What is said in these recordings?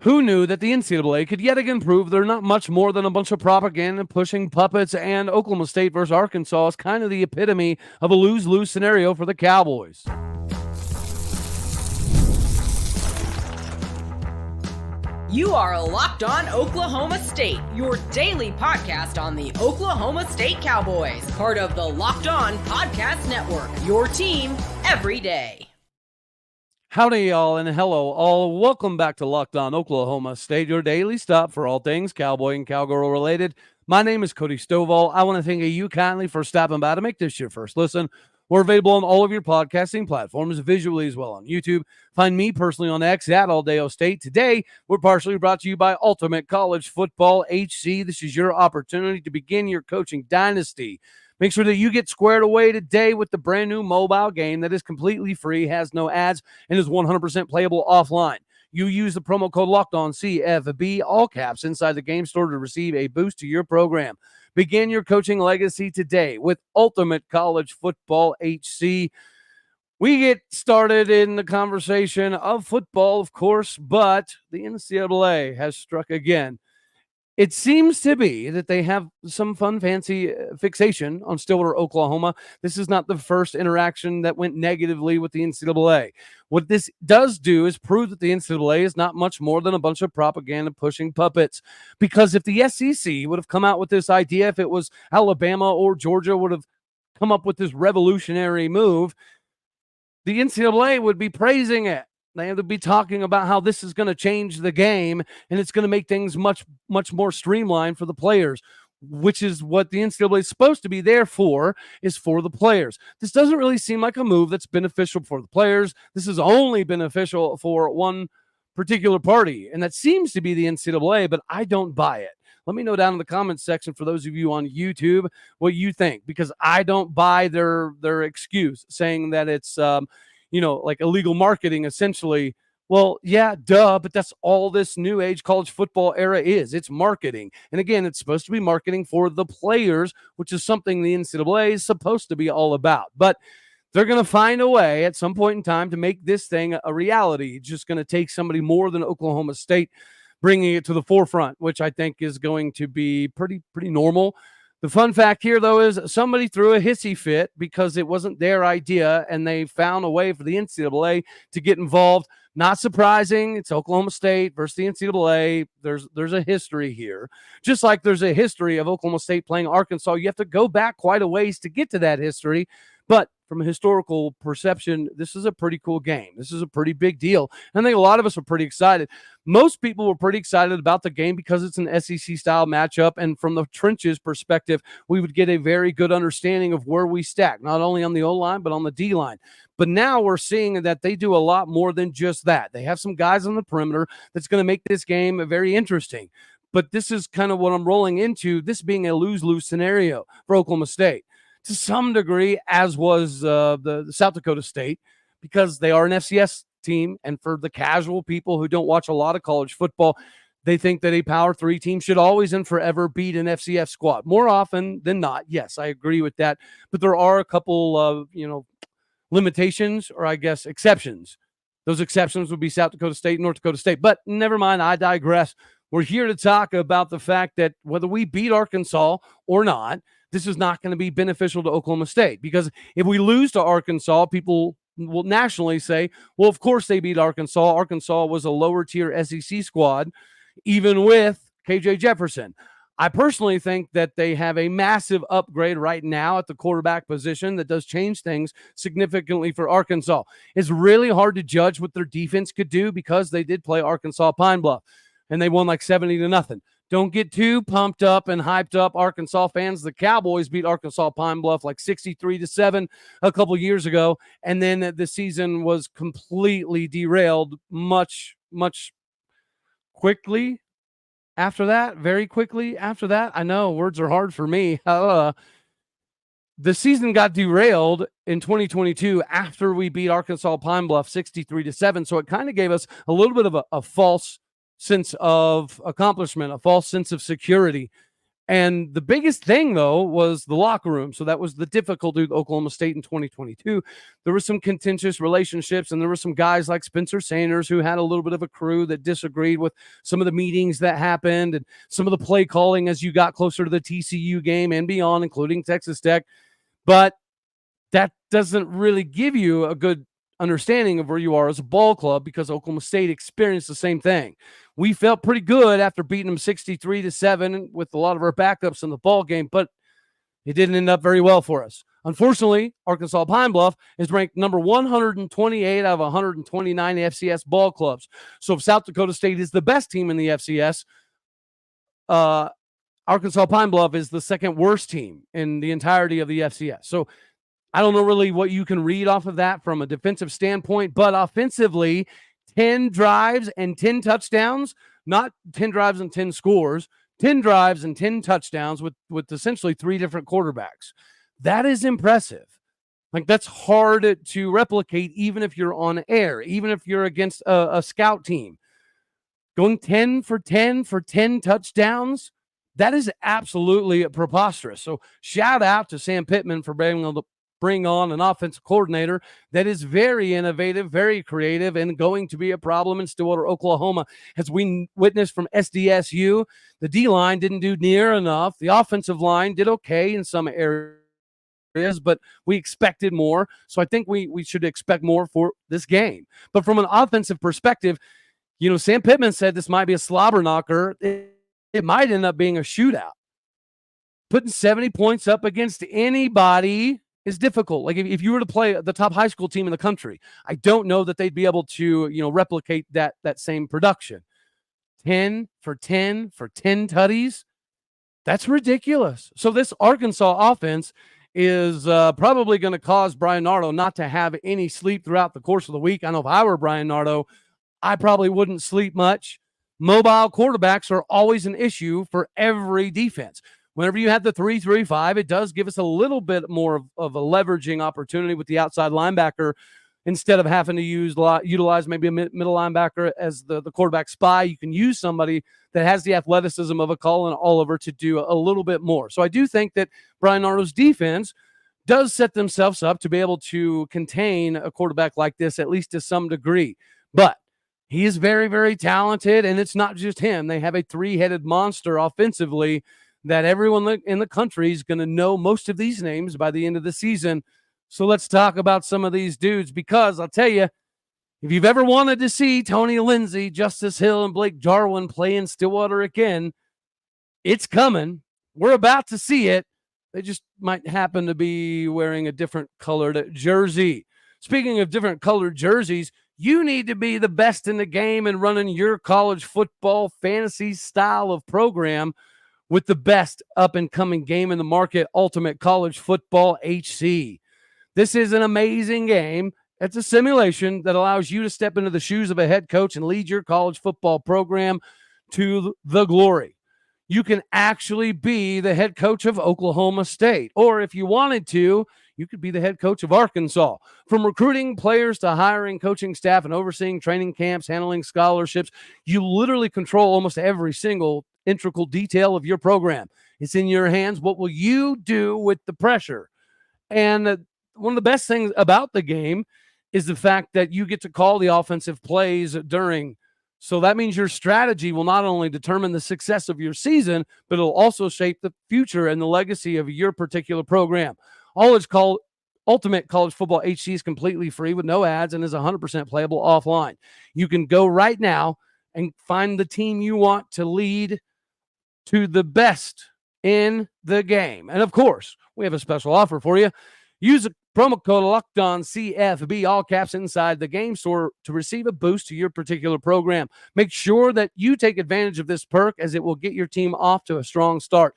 Who knew that the NCAA could yet again prove they're not much more than a bunch of propaganda pushing puppets, and Oklahoma State versus Arkansas is kind of the epitome of a lose-lose scenario for the Cowboys. You are Locked On Oklahoma State, your daily podcast on the Oklahoma State Cowboys, part of the Locked On Podcast Network, your team every day. Howdy, y'all, and hello, all. Welcome back to Locked On Oklahoma State, your daily stop for all things Cowboy and Cowgirl related. My name is Cody Stovall. I want to thank you kindly for stopping by to make this your first listen. We're available on all of your podcasting platforms, visually as well on YouTube. Find me personally on X at All Day O State. Today, we're partially brought to you by Ultimate College Football HC. This is your opportunity to begin your coaching dynasty. Make sure that you get squared away today with the brand new mobile game that is completely free, has no ads, and is 100% playable offline. You use the promo code LOCKEDON, CFB, all caps, inside the game store to receive a boost to your program. Begin your coaching legacy today with Ultimate College Football HC. We get started in the conversation of football, of course, but the NCAA has struck again. It seems to be that they have some fun, fancy fixation on Stillwater, Oklahoma. This is not the first interaction that went negatively with the NCAA. What this does do is prove that the NCAA is not much more than a bunch of propaganda pushing puppets. Because if the SEC would have come out with this idea, if it was Alabama or Georgia would have come up with this revolutionary move, the NCAA would be praising it. They have to be talking about how this is going to change the game and it's going to make things much, much more streamlined for the players, which is what the NCAA is supposed to be there for, is for the players. This doesn't really seem like a move that's beneficial for the players. This is only beneficial for one particular party, and that seems to be the NCAA, but I don't buy it. Let me know down in the comments section for those of you on YouTube what you think, because I don't buy their excuse saying that it's like illegal marketing, essentially. Well, yeah, duh, but that's all this new age college football era is. It's marketing. And again, it's supposed to be marketing for the players, which is something the NCAA is supposed to be all about. But they're going to find a way at some point in time to make this thing a reality. It's just going to take somebody more than Oklahoma State bringing it to the forefront, which I think is going to be pretty normal. The fun fact here, though, is somebody threw a hissy fit because it wasn't their idea, and they found a way for the NCAA to get involved. Not surprising. It's Oklahoma State versus the NCAA. There's a history here. Just like there's a history of Oklahoma State playing Arkansas, you have to go back quite a ways to get to that history. But from a historical perception, this is a pretty cool game. This is a pretty big deal. And I think a lot of us are pretty excited. Most people were pretty excited about the game because it's an SEC-style matchup. And from the trenches perspective, we would get a very good understanding of where we stack, not only on the O-line, but on the D-line. But now we're seeing that they do a lot more than just that. They have some guys on the perimeter that's going to make this game very interesting. But this is kind of what I'm rolling into, this being a lose-lose scenario for Oklahoma State. To some degree, as was the South Dakota State, because they are an FCS team. And for the casual people who don't watch a lot of college football, they think that a Power 3 team should always and forever beat an FCS squad. More often than not, yes, I agree with that. But there are a couple of, limitations, or I guess exceptions. Those exceptions would be South Dakota State and North Dakota State. But never mind, I digress. We're here to talk about the fact that whether we beat Arkansas or not, this is not going to be beneficial to Oklahoma State, because if we lose to Arkansas, people will nationally say, well, of course they beat Arkansas. Arkansas was a lower tier SEC squad, even with KJ Jefferson. I personally think that they have a massive upgrade right now at the quarterback position that does change things significantly for Arkansas. It's really hard to judge what their defense could do because they did play Arkansas Pine Bluff and they won like 70-0. Don't get too pumped up and hyped up, Arkansas fans. The Cowboys beat Arkansas Pine Bluff like 63-7 a couple years ago, and then the season was completely derailed much quickly after that, very quickly after that. I know words are hard for me. The season got derailed in 2022 after we beat Arkansas Pine Bluff 63-7, so it kind of gave us a little bit of a false sense of accomplishment, a false sense of security. And the biggest thing, though, was the locker room. So that was the difficulty with Oklahoma State in 2022. There were some contentious relationships, and there were some guys like Spencer Sanders who had a little bit of a crew that disagreed with some of the meetings that happened and some of the play calling as you got closer to the TCU game and beyond, including Texas Tech. But that doesn't really give you a good understanding of where you are as a ball club, because Oklahoma State experienced the same thing. We felt pretty good after beating them 63-7 with a lot of our backups in the ball game, but it didn't end up very well for us. Unfortunately, Arkansas Pine Bluff is ranked number 128 out of 129 FCS ball clubs. So if South Dakota State is the best team in the FCS, Arkansas Pine Bluff is the second worst team in the entirety of the FCS. So I don't know really what you can read off of that from a defensive standpoint, but offensively, 10 drives and 10 touchdowns, not 10 drives and 10 scores, 10 drives and 10 touchdowns with essentially 3 different quarterbacks. That is impressive. Like, that's hard to replicate, even if you're on air, even if you're against a scout team. Going 10 for 10 for 10 touchdowns, that is absolutely preposterous. So shout out to Sam Pittman for being able to bring on an offensive coordinator that is very innovative, very creative, and going to be a problem in Stillwater, Oklahoma. As we witnessed from SDSU, the D-line didn't do near enough. The offensive line did okay in some areas, but we expected more. So I think we should expect more for this game. But from an offensive perspective, Sam Pittman said this might be a slobber knocker. It might end up being a shootout. Putting 70 points up against anybody is difficult. Like, if you were to play the top high school team in the country, I don't know that they'd be able to, replicate that same production. 10 for 10 for 10 tutties. That's ridiculous. So this Arkansas offense is probably going to cause Bryan Nardo not to have any sleep throughout the course of the week. I know if I were Bryan Nardo, I probably wouldn't sleep much. Mobile quarterbacks are always an issue for every defense. Whenever you have the 3-3-5, it does give us a little bit more of a leveraging opportunity with the outside linebacker instead of having to utilize maybe a middle linebacker as the quarterback spy. You can use somebody that has the athleticism of a Colin Oliver to do a little bit more. So I do think that Bryan Nardo's defense does set themselves up to be able to contain a quarterback like this, at least to some degree. But he is very, very talented, and it's not just him. They have a 3-headed monster offensively that everyone in the country is going to know most of these names by the end of the season. So let's talk about some of these dudes, because I'll tell you, if you've ever wanted to see Tony Lindsay, Justice Hill, and Blake Jarwin play in Stillwater again, it's coming. We're about to see it. They just might happen to be wearing a different colored jersey. Speaking of different colored jerseys, you need to be the best in the game and running your college football fantasy style of program with the best up-and-coming game in the market, Ultimate College Football HC. This is an amazing game. It's a simulation that allows you to step into the shoes of a head coach and lead your college football program to the glory. You can actually be the head coach of Oklahoma State, or if you wanted to, you could be the head coach of Arkansas. From recruiting players to hiring coaching staff and overseeing training camps, handling scholarships, you literally control almost every single integral detail of your program. It's in your hands. What will you do with the pressure? And one of the best things about the game is the fact that you get to call the offensive plays during. So that means your strategy will not only determine the success of your season, but it'll also shape the future and the legacy of your particular program. All it's called Ultimate College Football HC is completely free with no ads and is 100% playable offline. You can go right now and find the team you want to lead to the best in the game. And of course, we have a special offer for you. Use a promo code LOCKEDONCFB, all caps, inside the game store to receive a boost to your particular program. Make sure that you take advantage of this perk, as it will get your team off to a strong start.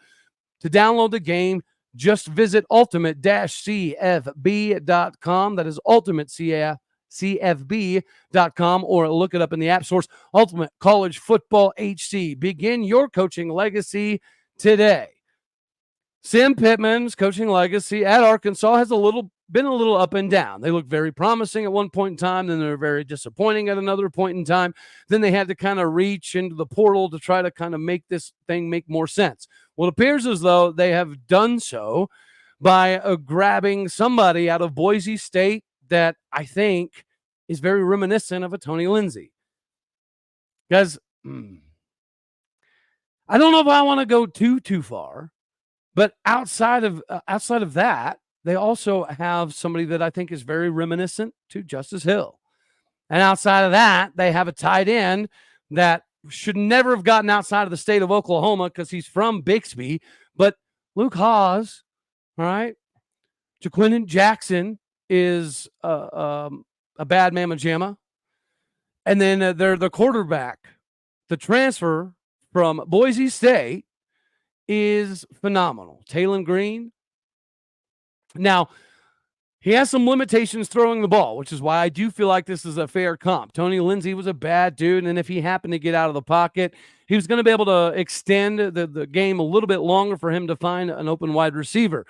To download the game, just visit ultimate-cfb.com. That is ultimate-cfb.com, or look it up in the app stores. Ultimate College Football HC. Begin your coaching legacy today. Sam Pittman's coaching legacy at Arkansas has been a little up and down. They looked very promising at one point in time, then they're very disappointing at another point in time. Then they had to kind of reach into the portal to try to kind of make this thing make more sense. Well, it appears as though they have done so by grabbing somebody out of Boise State that I think is very reminiscent of a Tony Lindsay. Guys, I don't know if I want to go too far, but outside of that, they also have somebody that I think is very reminiscent to Justice Hill. And outside of that, they have a tight end that should never have gotten outside of the state of Oklahoma because he's from Bixby. But Luke Haaz, all right, Jaquindon Jackson is a bad mamma jamma. And then the quarterback, the transfer from Boise State, is phenomenal. Taylen Green. Now, he has some limitations throwing the ball, which is why I do feel like this is a fair comp. Tony Lindsay was a bad dude, and if he happened to get out of the pocket, he was going to be able to extend the game a little bit longer for him to find an open wide receiver.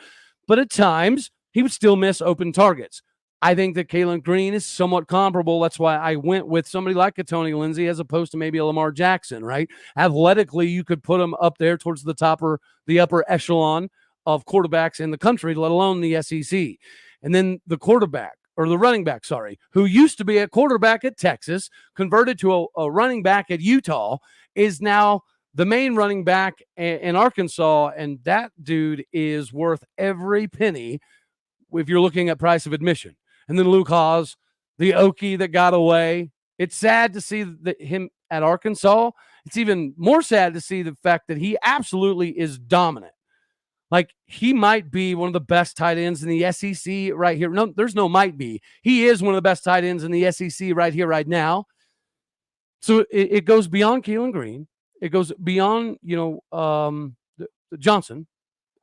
But at times, he would still miss open targets. I think that Taylen Green is somewhat comparable. That's why I went with somebody like a Tony Lindsay as opposed to maybe a Lamar Jackson, right? Athletically, you could put him up there towards the top or the upper echelon of quarterbacks in the country, let alone the SEC. And then the running back, who used to be a quarterback at Texas, converted to a running back at Utah, is now the main running back in Arkansas. And that dude is worth every penny if you're looking at price of admission. And then Luke Haaz, the Okie that got away. It's sad to see him at Arkansas. It's even more sad to see the fact that he absolutely is dominant. Like, he might be one of the best tight ends in the SEC right here. No, there's no might be. He is one of the best tight ends in the SEC right here, right now. So it goes beyond Taylen Green. It goes beyond, Johnson.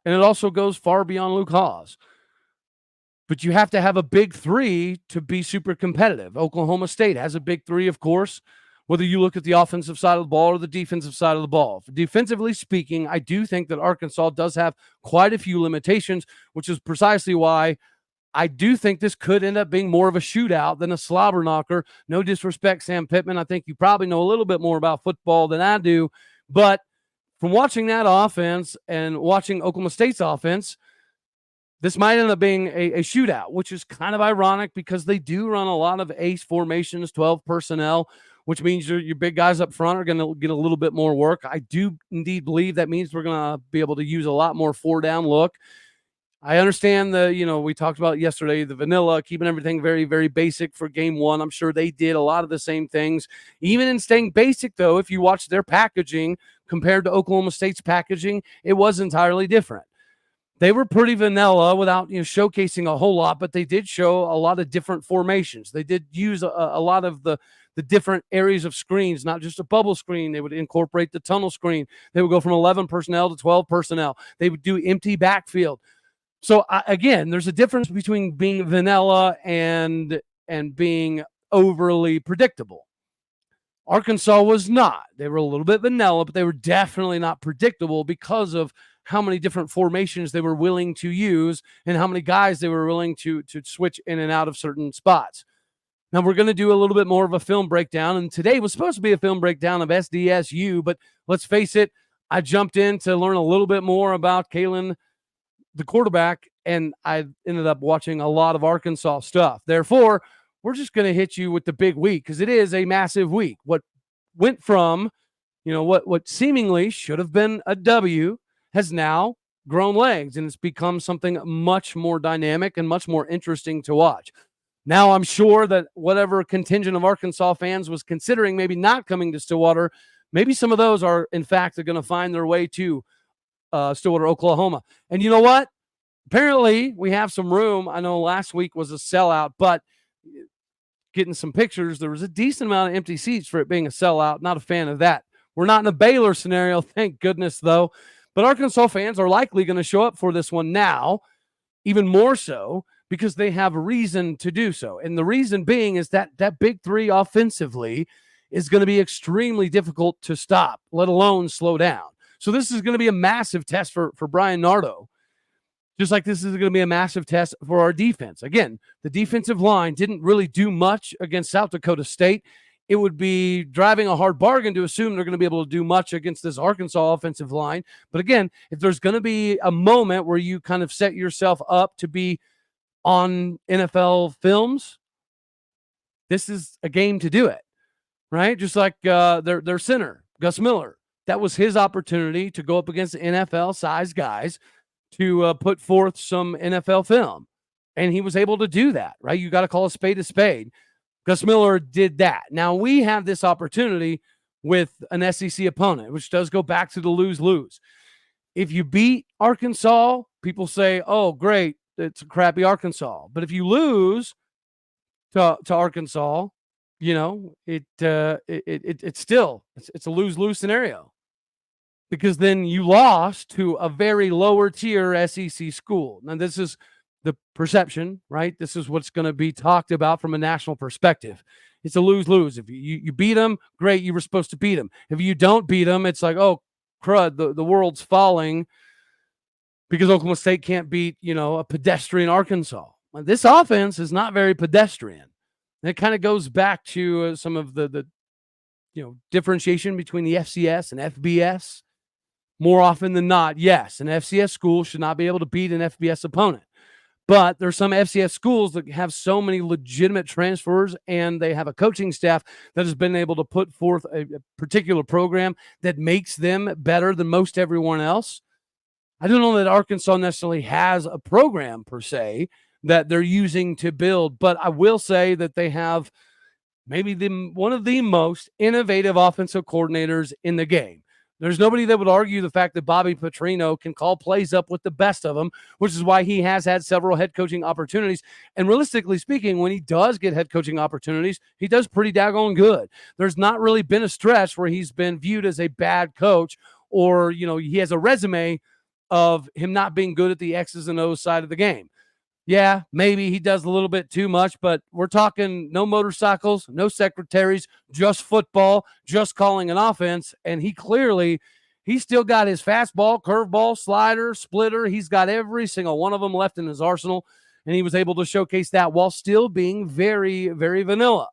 And it also goes far beyond Luke Haaz. But you have to have a big three to be super competitive. Oklahoma State has a big three, of course, whether you look at the offensive side of the ball or the defensive side of the ball. Defensively speaking, I do think that Arkansas does have quite a few limitations, which is precisely why I do think this could end up being more of a shootout than a slobber knocker. No disrespect, Sam Pittman. I think you probably know a little bit more about football than I do. But from watching that offense and watching Oklahoma State's offense, this might end up being a shootout, which is kind of ironic because they do run a lot of ace formations, 12 personnel, which means your big guys up front are going to get a little bit more work. I do indeed believe that means we're going to be able to use a lot more 4-down look. I understand we talked about yesterday, the vanilla, keeping everything very, very basic for game one. I'm sure they did a lot of the same things. Even in staying basic, though, if you watch their packaging compared to Oklahoma State's packaging, it was entirely different. They were pretty vanilla without showcasing a whole lot, but they did show a lot of different formations. They did use a lot of the different areas of screens, not just a bubble screen. They would incorporate the tunnel screen. They would go from 11 personnel to 12 personnel. They would do empty backfield. So again, there's a difference between being vanilla and being overly predictable. Arkansas was not. They were a little bit vanilla, but they were definitely not predictable because of how many different formations they were willing to use and how many guys they were willing to switch in and out of certain spots. Now, we're going to do a little bit more of a film breakdown, and today was supposed to be a film breakdown of SDSU, but let's face it, I jumped in to learn a little bit more about Taylen, the quarterback, and I ended up watching a lot of Arkansas stuff. Therefore, we're just going to hit you with the big week because it is a massive week. What went from, what seemingly should have been a W has now grown legs, and it's become something much more dynamic and much more interesting to watch. Now, I'm sure that whatever contingent of Arkansas fans was considering maybe not coming to Stillwater, maybe some of those are, in fact, going to find their way to Stillwater, Oklahoma. And you know what? Apparently, we have some room. I know last week was a sellout, but getting some pictures, there was a decent amount of empty seats for it being a sellout. Not a fan of that. We're not in a Baylor scenario, thank goodness, though. But Arkansas fans are likely going to show up for this one now, even more so, because they have a reason to do so. And the reason being is that big three offensively is going to be extremely difficult to stop, let alone slow down. So this is going to be a massive test for Bryan Nardo Just like this is going to be a massive test for our defense. Again, the defensive line didn't really do much against South Dakota State. It would be driving a hard bargain to assume they're going to be able to do much against this Arkansas offensive line. But again, if there's going to be a moment where you kind of set yourself up to be on NFL films, this is a game to do it, right? Just like their center, Gus Miller. That was his opportunity to go up against NFL-sized guys to put forth some NFL film. And he was able to do that, right? You got to call a spade a spade. Gus Miller did that. Now we have this opportunity with an SEC opponent, which does go back to the lose-lose. If you beat Arkansas, people say, oh, great, it's a crappy Arkansas. But if you lose to Arkansas, you know, it's still a lose-lose scenario. Because then you lost to a very lower tier SEC school. Now, this is the perception, right? This is what's going to be talked about from a national perspective. It's a lose-lose. If you beat them, great, you were supposed to beat them. If you don't beat them, it's like, oh, crud, the world's falling because Oklahoma State can't beat, you know, a pedestrian Arkansas. This offense is not very pedestrian. And it kind of goes back to some of the differentiation between the FCS and FBS. More often than not, yes, an FCS school should not be able to beat an FBS opponent. But there's some FCS schools that have so many legitimate transfers, and they have a coaching staff that has been able to put forth a particular program that makes them better than most everyone else. I don't know that Arkansas necessarily has a program per se that they're using to build, but I will say that they have maybe one of the most innovative offensive coordinators in the game. There's nobody that would argue the fact that Bobby Petrino can call plays up with the best of them, which is why he has had several head coaching opportunities. And realistically speaking, when he does get head coaching opportunities, he does pretty daggone good. There's not really been a stretch where he's been viewed as a bad coach or, you know, he has a resume of him not being good at the X's and O's side of the game. Yeah, maybe he does a little bit too much, but we're talking no motorcycles, no secretaries, just football, just calling an offense. And he's still got his fastball, curveball, slider, splitter. He's got every single one of them left in his arsenal. And he was able to showcase that while still being very, very vanilla.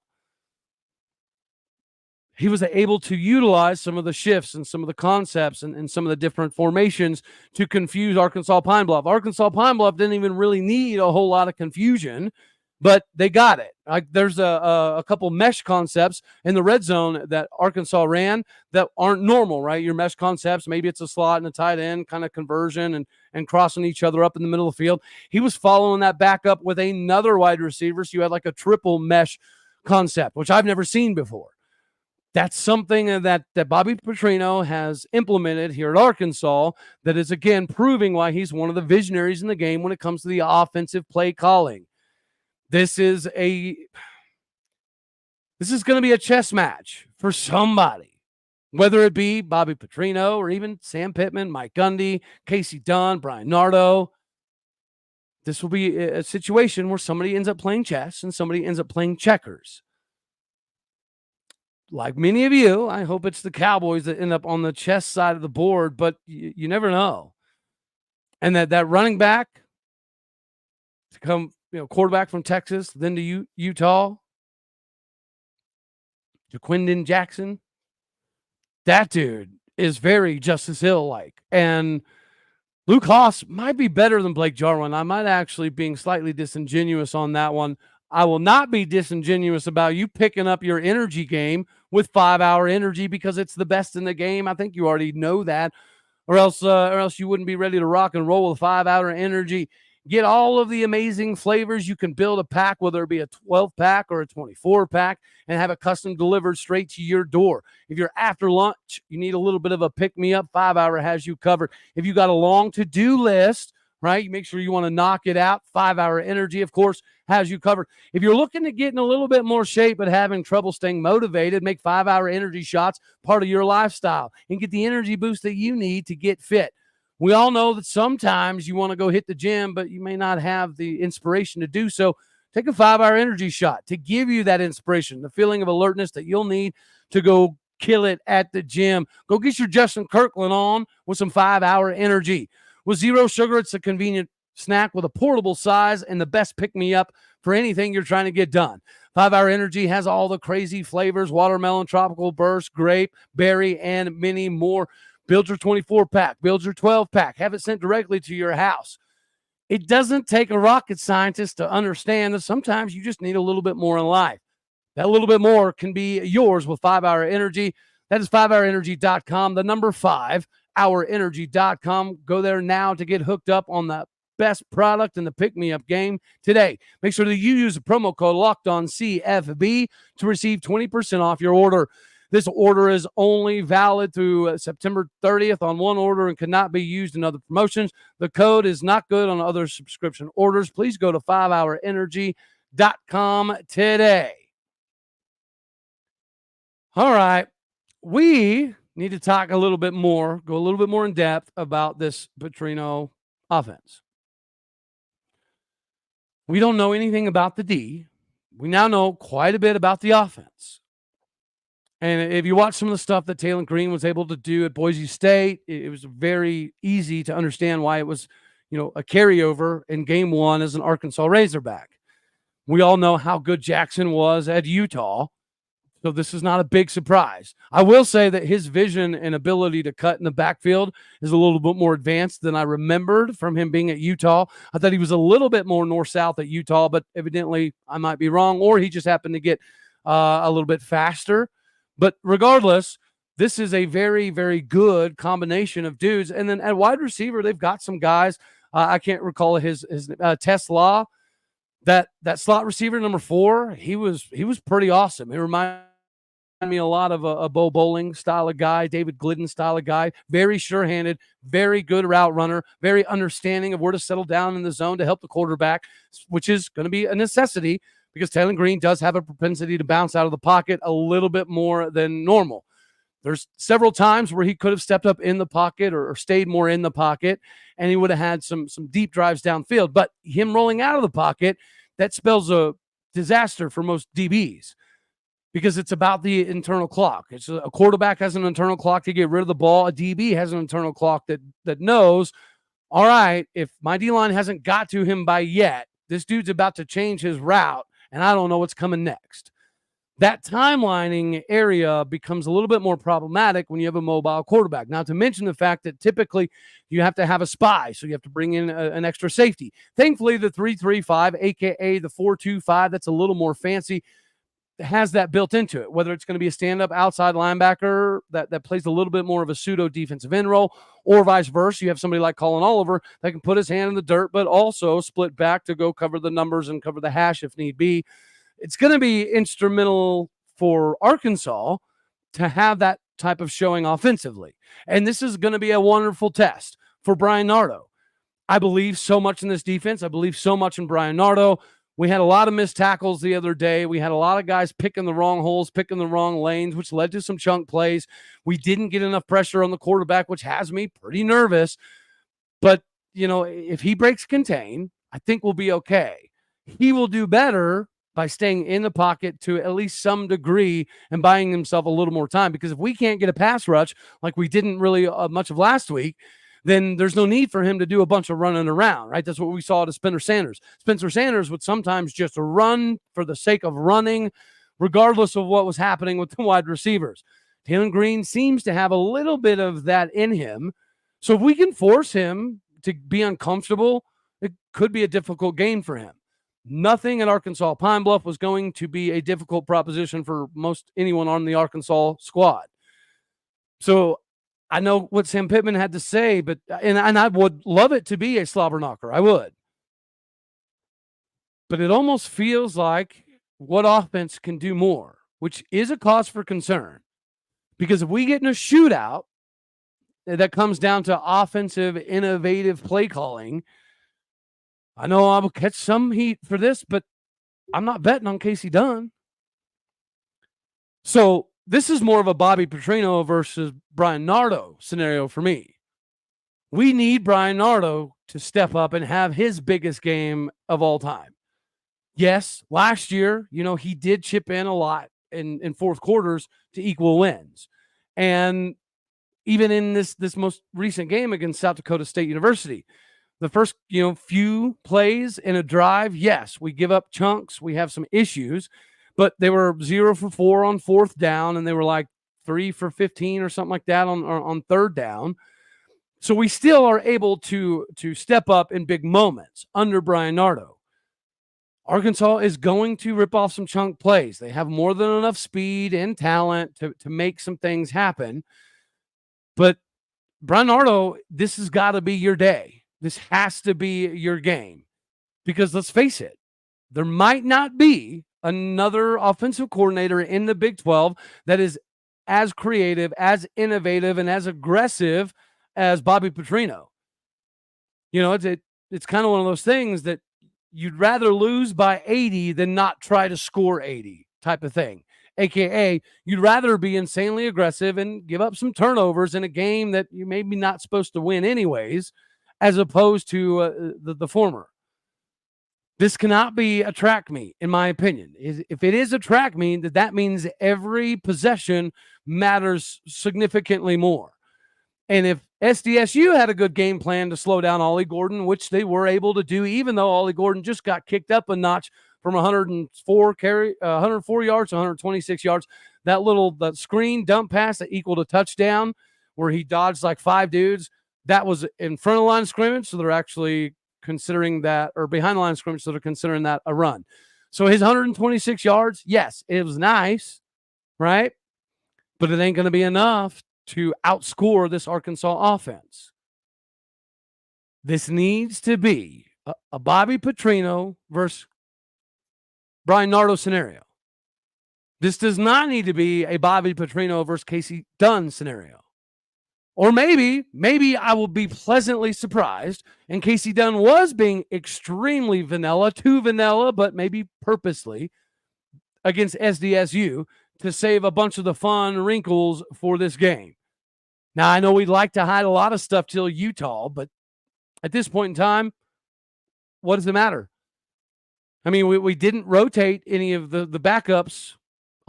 He was able to utilize some of the shifts and some of the concepts and some of the different formations to confuse Arkansas Pine Bluff. Arkansas Pine Bluff didn't even really need a whole lot of confusion, but they got it. Like there's a couple mesh concepts in the red zone that Arkansas ran that aren't normal, right? Your mesh concepts, maybe it's a slot and a tight end kind of conversion and crossing each other up in the middle of the field. He was following that back up with another wide receiver, so you had like a triple mesh concept, which I've never seen before. That's something that Bobby Petrino has implemented here at Arkansas that is, again, proving why he's one of the visionaries in the game when it comes to the offensive play calling. This is going to be a chess match for somebody, whether it be Bobby Petrino or even Sam Pittman, Mike Gundy, Kasey Dunn, Bryan Nardo. This will be a situation where somebody ends up playing chess and somebody ends up playing checkers. Like many of you, I hope it's the Cowboys that end up on the chess side of the board, but you never know. And that running back to come, quarterback from Texas, then to Utah, to Quindon Jackson, that dude is very Justice Hill-like. And Luke Haaz might be better than Blake Jarwin. I might actually being slightly disingenuous on that one. I will not be disingenuous about you picking up your energy game with 5-hour energy because it's the best in the game. I think you already know that, or else you wouldn't be ready to rock and roll with 5-hour energy. Get all of the amazing flavors. You can build a pack, whether it be a 12-pack or a 24-pack, and have it custom delivered straight to your door. If you're after lunch, you need a little bit of a pick-me-up, 5-hour has you covered. If you got a long to-do list, right, you make sure you want to knock it out, 5-hour energy, of course, has you covered. If you're looking to get in a little bit more shape but having trouble staying motivated, make 5-hour energy shots part of your lifestyle and get the energy boost that you need to get fit. We all know that sometimes you want to go hit the gym, but you may not have the inspiration to do so. Take a 5-hour energy shot to give you that inspiration, the feeling of alertness that you'll need to go kill it at the gym. Go get your Justin Kirkland on with some 5-hour energy. With zero sugar, it's a convenient snack with a portable size and the best pick-me-up for anything you're trying to get done. 5 Hour Energy has all the crazy flavors: watermelon, tropical burst, grape, berry, and many more. Build your 24-pack, build your 12-pack, have it sent directly to your house. It doesn't take a rocket scientist to understand that sometimes you just need a little bit more in life. That little bit more can be yours with 5 Hour Energy. That is 5hourenergy.com, the number 5hourenergy.com. Go there now to get hooked up on the best product in the pick-me-up game today. Make sure that you use the promo code LOCKEDONCFB to receive 20% off your order. This order is only valid through September 30th on one order and cannot be used in other promotions. The code is not good on other subscription orders. Please go to 5hourenergy.com today. All right. We need to talk a little bit more, go a little bit more in depth about this Petrino offense. We don't know anything about the D. We now know quite a bit about the offense. And if you watch some of the stuff that Taylen Green was able to do at Boise State, it was very easy to understand why it was, a carryover in game one as an Arkansas Razorback. We all know how good Jackson was at Utah, so this is not a big surprise. I will say that his vision and ability to cut in the backfield is a little bit more advanced than I remembered from him being at Utah. I thought he was a little bit more north-south at Utah, but evidently I might be wrong, or he just happened to get a little bit faster. But regardless, this is a very, very good combination of dudes. And then at wide receiver, they've got some guys. I can't recall his Tesla. That slot receiver, number 4, he was pretty awesome. He reminded me a lot of a Bo Bowling style of guy, David Glidden style of guy. Very sure-handed, very good route runner, very understanding of where to settle down in the zone to help the quarterback, which is going to be a necessity because Taylen Green does have a propensity to bounce out of the pocket a little bit more than normal. There's several times where he could have stepped up in the pocket or stayed more in the pocket, and he would have had some deep drives downfield. But him rolling out of the pocket, that spells a disaster for most DBs because it's about the internal clock. It's a quarterback has an internal clock to get rid of the ball. A DB has an internal clock that knows, all right, if my D-line hasn't got to him by yet, this dude's about to change his route, and I don't know what's coming next. That timelining area becomes a little bit more problematic when you have a mobile quarterback. Not to mention the fact that typically you have to have a spy, so you have to bring in an extra safety. Thankfully, the 3-3-5, a.k.a. the 4-2-5, that's a little more fancy, has that built into it, whether it's going to be a stand-up outside linebacker that plays a little bit more of a pseudo defensive end role, or vice versa. You have somebody like Colin Oliver that can put his hand in the dirt, but also split back to go cover the numbers and cover the hash if need be. It's going to be instrumental for Arkansas to have that type of showing offensively. And this is going to be a wonderful test for Bryan Nardo. I believe so much in this defense. I believe so much in Bryan Nardo. We had a lot of missed tackles the other day. We had a lot of guys picking the wrong holes, picking the wrong lanes, which led to some chunk plays. We didn't get enough pressure on the quarterback, which has me pretty nervous. But, if he breaks contain, I think we'll be okay. He will do better by staying in the pocket to at least some degree and buying himself a little more time. Because if we can't get a pass rush like we didn't really much of last week, then there's no need for him to do a bunch of running around, right? That's what we saw to Spencer Sanders. Spencer Sanders would sometimes just run for the sake of running, regardless of what was happening with the wide receivers. Taylen Green seems to have a little bit of that in him. So if we can force him to be uncomfortable, it could be a difficult game for him. Nothing at Arkansas Pine Bluff was going to be a difficult proposition for most anyone on the Arkansas squad. So I know what Sam Pittman had to say, but and I would love it to be a slobber knocker. I would. But it almost feels like what offense can do more, which is a cause for concern. Because if we get in a shootout that comes down to offensive, innovative play calling, I know I will catch some heat for this, but I'm not betting on Kasey Dunn. So this is more of a Bobby Petrino versus Bryan Nardo scenario for me. We need Bryan Nardo to step up and have his biggest game of all time. Yes, last year, he did chip in a lot in fourth quarters to equal wins. And even in this most recent game against South Dakota State University, The first, few plays in a drive, yes, we give up chunks. We have some issues, but they were 0 for 4 on fourth down, and they were like 3 for 15 or something like that on third down. So we still are able to step up in big moments under Bryan Nardo. Arkansas is going to rip off some chunk plays. They have more than enough speed and talent to make some things happen. But Bryan Nardo, this has got to be your day. This has to be your game. Because let's face it, there might not be another offensive coordinator in the Big 12 that is as creative, as innovative, and as aggressive as Bobby Petrino. It's kind of one of those things that you'd rather lose by 80 than not try to score 80 type of thing. AKA, you'd rather be insanely aggressive and give up some turnovers in a game that you maybe not supposed to win anyways, as opposed to the former. This cannot be a track meet, in my opinion. If it is a track meet, that means every possession matters significantly more. And if SDSU had a good game plan to slow down Ollie Gordon, which they were able to do, even though Ollie Gordon just got kicked up a notch from 104 yards to 126 yards, that screen dump pass that equaled a touchdown where he dodged like 5 dudes, that was in front of the line of scrimmage, so they're actually considering that, or behind the line of scrimmage, so they're considering that a run. So his 126 yards, yes, it was nice, right? But it ain't going to be enough to outscore this Arkansas offense. This needs to be a Bobby Petrino versus Bryan Nardo scenario. This does not need to be a Bobby Petrino versus Kasey Dunn scenario. Or maybe I will be pleasantly surprised, and Kasey Dunn was being extremely vanilla, too vanilla, but maybe purposely, against SDSU to save a bunch of the fun wrinkles for this game. Now, I know we'd like to hide a lot of stuff till Utah, but at this point in time, what does it matter? I mean, we didn't rotate any of the backups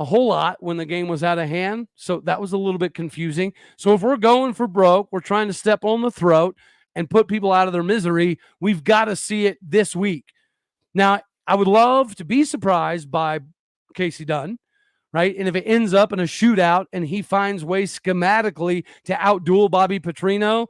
a whole lot when the game was out of hand, so that was a little bit confusing. So if we're going for broke, we're trying to step on the throat and put people out of their misery, we've got to see it this week. Now, I would love to be surprised by Kasey Dunn, right? And if it ends up in a shootout and he finds ways schematically to outduel Bobby Petrino,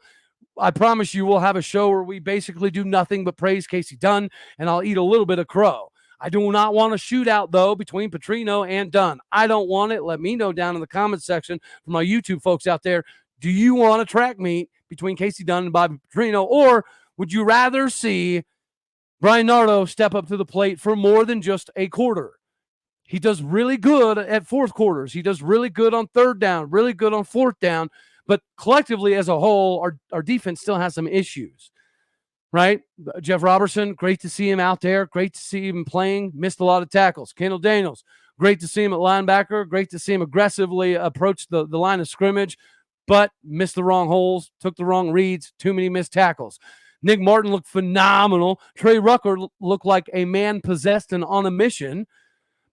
I promise you we'll have a show where we basically do nothing but praise Kasey Dunn, and I'll eat a little bit of crow. I do not want a shootout, though, between Petrino and Dunn. I don't want it. Let me know down in the comments section for my YouTube folks out there. Do you want a track meet between Kasey Dunn and Bobby Petrino, or would you rather see Bryan Nardo step up to the plate for more than just a quarter? He does really good at fourth quarters. He does really good on third down, really good on fourth down. But collectively as a whole, our defense still has some issues, right? Jeff Robertson, great to see him out there. Great to see him playing. Missed a lot of tackles. Kendall Daniels, great to see him at linebacker. Great to see him aggressively approach the line of scrimmage, but missed the wrong holes, took the wrong reads, too many missed tackles. Nick Martin looked phenomenal. Trey Rucker looked like a man possessed and on a mission.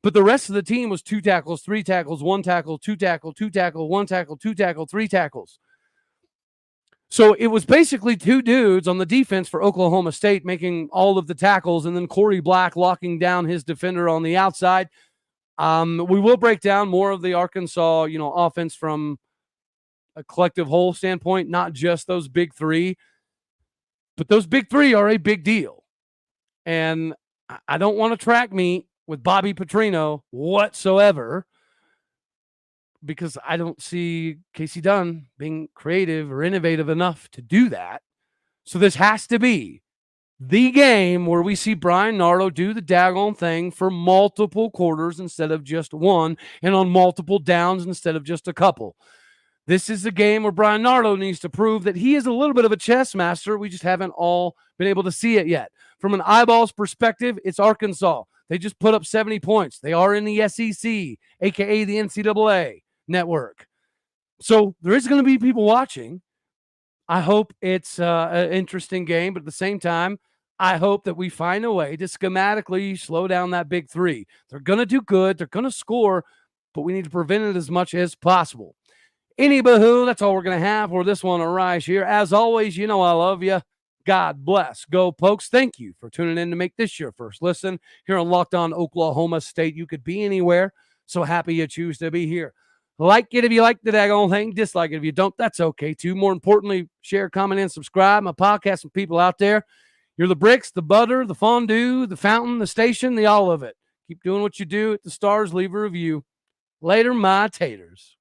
But the rest of the team was 2 tackles, 3 tackles, 1 tackle, 2 tackle, 2 tackle, 1 tackle, 2 tackle, 3 tackles. So it was basically 2 dudes on the defense for Oklahoma State making all of the tackles, and then Corey Black locking down his defender on the outside. We will break down more of the Arkansas, offense from a collective whole standpoint, not just those big 3. But those big 3 are a big deal. And I don't want to track meet with Bobby Petrino whatsoever, because I don't see Kasey Dunn being creative or innovative enough to do that. So this has to be the game where we see Bryan Nardo do the daggone thing for multiple quarters instead of just one, and on multiple downs instead of just a couple. This is the game where Bryan Nardo needs to prove that he is a little bit of a chess master. We just haven't all been able to see it yet. From an eyeballs perspective, it's Arkansas. They just put up 70 points. They are in the SEC, a.k.a. the NCAA network. So there is going to be people watching. I hope it's an interesting game, but at the same time, I hope that we find a way to schematically slow down that big 3. They're going to do good. They're going to score, but we need to prevent it as much as possible. Anywho, that's all we're going to have for this one, Arise here. As always, I love you. God bless. Go Pokes. Thank you for tuning in to make this your first listen here on Locked On Oklahoma State. You could be anywhere. So happy you choose to be here. Like it if you like the daggone thing. Dislike it if you don't. That's okay too. More importantly, share, comment, and subscribe. My podcast and people out there. You're the bricks, the butter, the fondue, the fountain, the station, the all of it. Keep doing what you do at the Stars. Leave a review. Later, my taters.